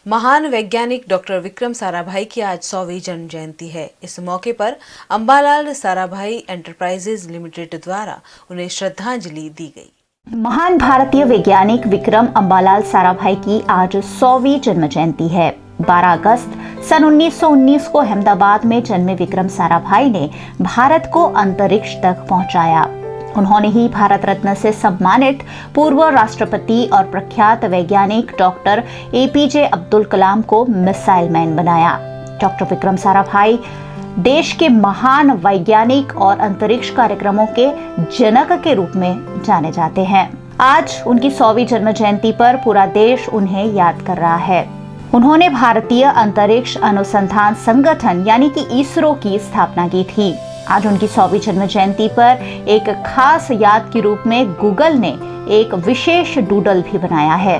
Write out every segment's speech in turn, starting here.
महान वैज्ञानिक डॉक्टर विक्रम साराभाई की आज 100वीं जन्म जयंती है। इस मौके पर अंबालाल साराभाई एंटरप्राइजेज लिमिटेड द्वारा उन्हें श्रद्धांजलि दी गई। महान भारतीय वैज्ञानिक विक्रम अंबालाल साराभाई की आज 100वीं जन्म जयंती है। 12 अगस्त सन 1919 को अहमदाबाद में जन्मे विक्रम साराभाई ने भारत को अंतरिक्ष तक पहुंचाया। उन्होंने ही भारत रत्न से सम्मानित पूर्व राष्ट्रपति और प्रख्यात वैज्ञानिक डॉक्टर एपीजे अब्दुल कलाम को मिसाइल मैन बनाया। डॉक्टर विक्रम साराभाई देश के महान वैज्ञानिक और अंतरिक्ष कार्यक्रमों के जनक के रूप में जाने जाते हैं। आज उनकी 100वीं जन्म जयंती पर पूरा देश उन्हें याद कर रहा है। उन्होंने भारतीय अंतरिक्ष अनुसंधान संगठन यानी कि इसरो की स्थापना की थी। आज उनकी 100वीं जन्म जयंती पर एक खास याद के रूप में गूगल ने एक विशेष डूडल भी बनाया है।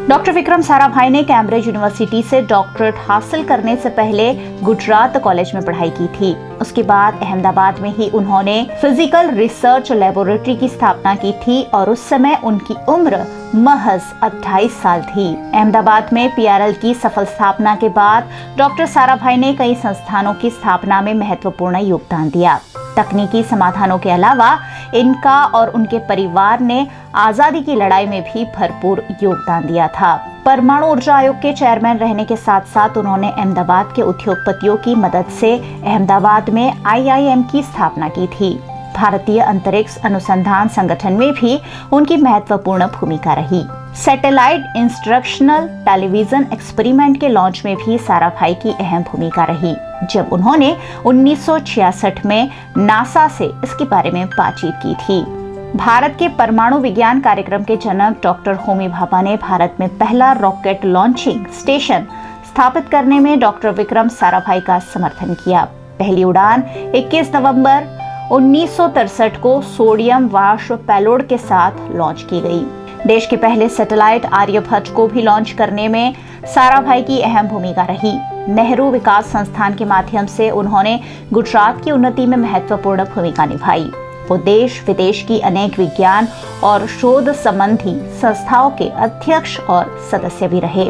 डॉक्टर विक्रम साराभाई ने कैम्ब्रिज यूनिवर्सिटी से डॉक्टरेट हासिल करने से पहले गुजरात कॉलेज में पढ़ाई की थी। उसके बाद अहमदाबाद में ही उन्होंने फिजिकल रिसर्च लेबोरेटरी की स्थापना की थी और उस समय उनकी उम्र महज 28 साल थी। अहमदाबाद में पीआरएल की सफल स्थापना के बाद डॉक्टर साराभाई ने कई संस्थानों की स्थापना में महत्वपूर्ण योगदान दिया। तकनीकी समाधानों के अलावा इनका और उनके परिवार ने आजादी की लड़ाई में भी भरपूर योगदान दिया था। परमाणु ऊर्जा आयोग के चेयरमैन रहने के साथ साथ उन्होंने अहमदाबाद के उद्योगपतियों की मदद से अहमदाबाद में आईआईएम की स्थापना की थी। भारतीय अंतरिक्ष अनुसंधान संगठन में भी उनकी महत्वपूर्ण भूमिका रही। सैटेलाइट इंस्ट्रक्शनल टेलीविजन एक्सपेरिमेंट के लॉन्च में भी साराभाई की अहम भूमिका रही, जब उन्होंने 1966 में नासा से इसके बारे में बातचीत की थी। भारत के परमाणु विज्ञान कार्यक्रम के जनक डॉक्टर होमी भाभा ने भारत में पहला रॉकेट लॉन्चिंग स्टेशन स्थापित करने में डॉक्टर विक्रम साराभाई का समर्थन किया। पहली उड़ान 21 नवंबर 1963 को सोडियम वाष्प पेलोड के साथ लॉन्च की गई। देश के पहले सैटेलाइट आर्यभट्ट को भी लॉन्च करने में साराभाई की अहम भूमिका रही। नेहरू विकास संस्थान के माध्यम से उन्होंने गुजरात की उन्नति में महत्वपूर्ण भूमिका निभाई। वो देश विदेश की अनेक विज्ञान और शोध संबंधी संस्थाओं के अध्यक्ष और सदस्य भी रहे।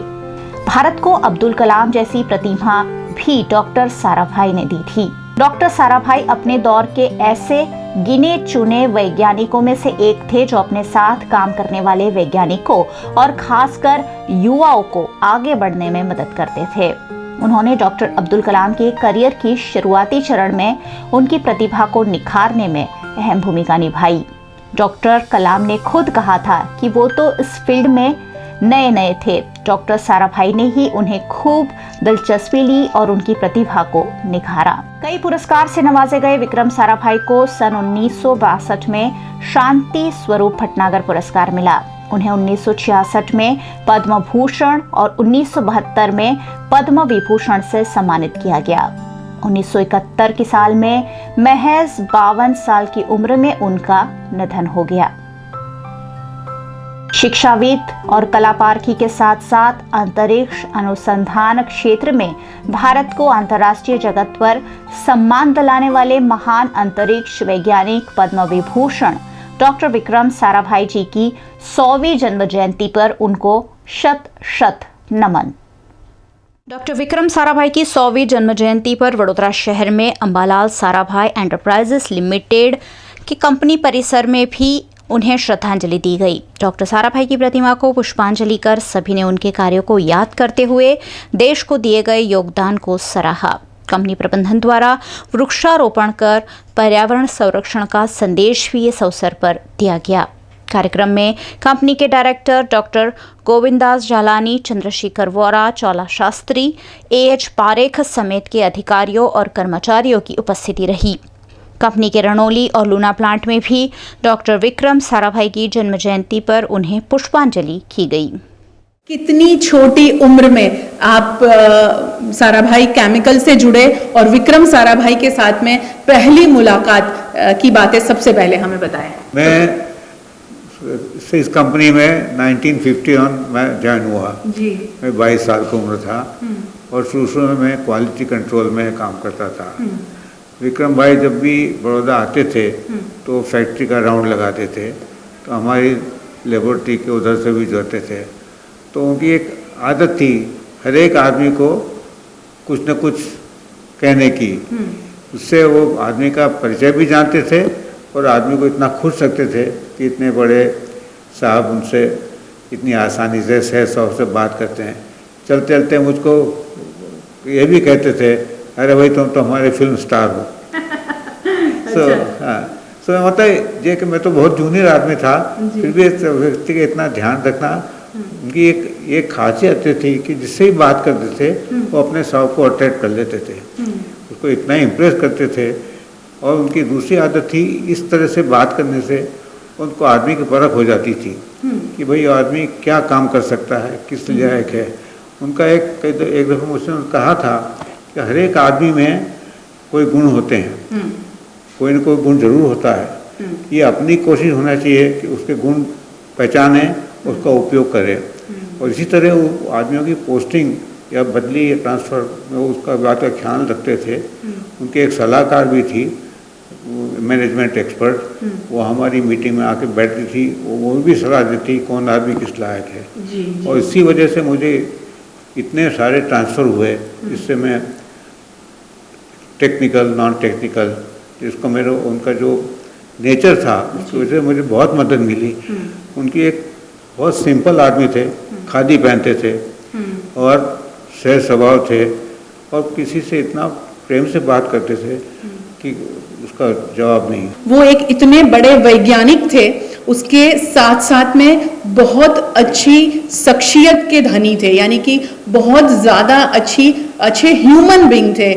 भारत को अब्दुल कलाम जैसी प्रतिभा भी डॉक्टर साराभाई ने दी थी। डॉक्टर साराभाई अपने दौर के ऐसे गिने चुने वैज्ञानिकों में से एक थे जो अपने साथ काम करने वाले वैज्ञानिकों और खासकर युवाओं को आगे बढ़ने में मदद करते थे। उन्होंने डॉक्टर अब्दुल कलाम के करियर की शुरुआती चरण में उनकी प्रतिभा को निखारने में अहम भूमिका निभाई। डॉक्टर कलाम ने खुद कहा था कि वो तो इस फील्ड में नए थे। डॉक्टर साराभाई ने ही उन्हें खूब दिलचस्पी ली और उनकी प्रतिभा को निखारा। कई पुरस्कार से नवाजे गए विक्रम साराभाई को सन 1962 में शांति स्वरूप भटनागर पुरस्कार मिला। उन्हें 1966 में पद्म भूषण और 1972 में पद्म विभूषण से सम्मानित किया गया। 1971 के साल में महज 52 साल की उम्र में उनका निधन हो गया। शिक्षाविद और कलापारखी के साथ साथ अंतरिक्ष अनुसंधान क्षेत्र में भारत को अंतर्राष्ट्रीय जगत पर सम्मान दिलाने वाले महान अंतरिक्ष वैज्ञानिक पद्म विभूषण डॉक्टर विक्रम साराभाई जी की 100वीं जन्म जयंती पर उनको शत नमन। डॉक्टर विक्रम साराभाई की 100वीं जन्म जयंती पर वडोदरा शहर में अंबालाल साराभाई एंटरप्राइजेज लिमिटेड की कंपनी परिसर में भी उन्हें श्रद्धांजलि दी गई। डॉक्टर साराभाई की प्रतिमा को पुष्पांजलि कर सभी ने उनके कार्यों को याद करते हुए देश को दिए गए योगदान को सराहा। कंपनी प्रबंधन द्वारा वृक्षारोपण कर पर्यावरण संरक्षण का संदेश भी इस अवसर पर दिया गया। कार्यक्रम में कंपनी के director doctor Govindas जालानी, Chandrashekhar Vora, Chaula Shastri, AH Parekh समेत के अधिकारियों और कर्मचारियों की उपस्थिति रही। कंपनी के रणोली और लूना प्लांट में भी डॉक्टर विक्रम साराभाई की जन्म जयंती पर उन्हें पुष्पांजलि की गई। कितनी छोटी उम्र में आप साराभाई केमिकल से जुड़े और विक्रम साराभाई के साथ में पहली मुलाकात की बातें सबसे पहले हमें बताएं। मैं इस कंपनी में 1951 में ज्वाइन हुआ जी। मैं 22 साल की उम्र था और शुरू में मैं क्वालिटी कंट्रोल में काम करता था। विक्रम भाई जब भी बड़ौदा आते थे तो फैक्ट्री का राउंड लगाते थे, तो हमारी लेबोरेटरी के उधर से भी जाते थे। तो उनकी एक आदत थी हर एक आदमी को कुछ न कुछ कहने की, उससे वो आदमी का परिचय भी जानते थे और आदमी को इतना खुश रखते थे कि इतने बड़े साहब उनसे इतनी आसानी से सहज स्वभाव से बात करते हैं। चलते चलते मुझको ये भी कहते थे, अरे भाई तुम तो हमारे फिल्म स्टार हो। सो मतलब ये कि मैं तो बहुत जूनियर आदमी था, फिर भी इस व्यक्ति का इतना ध्यान रखना, उनकी एक खासियत थी कि जिससे ही बात करते थे वो अपने स्वभाव को अट्रैक्ट कर लेते थे, उसको इतना इम्प्रेस करते थे। और उनकी दूसरी आदत थी, इस तरह से बात करने से उनको आदमी की परख हो जाती थी कि भाई आदमी क्या काम कर सकता है, किस लायक है। उनका एक दफ़ा मुझसे कहा था कि हर एक आदमी में कोई गुण होते हैं, कोई न कोई गुण जरूर होता है। ये अपनी कोशिश होना चाहिए कि उसके गुण पहचाने, उसका उपयोग करें। और इसी तरह वो आदमियों की पोस्टिंग या बदली या ट्रांसफ़र में उसका बात का ख्याल रखते थे। उनके एक सलाहकार भी थी, मैनेजमेंट एक्सपर्ट, वो हमारी मीटिंग में आके बैठती थी, वो भी सलाह देती कौन आदमी किस लायक है। जी। और इसी वजह से मुझे इतने सारे ट्रांसफ़र हुए, जिससे मैं टेक्निकल नॉन टेक्निकल, जिसको मेरा उनका जो नेचर था उसकी वजह से मुझे बहुत मदद मिली। उनकी एक बहुत सिंपल आदमी थे, खादी पहनते थे और सहज स्वभाव थे और किसी से इतना प्रेम से बात करते थे कि उसका जवाब नहीं। वो एक इतने बड़े वैज्ञानिक थे, उसके साथ साथ में बहुत अच्छी शख्सियत के धनी थे, यानी कि बहुत ज़्यादा अच्छे ह्यूमन बीइंग थे।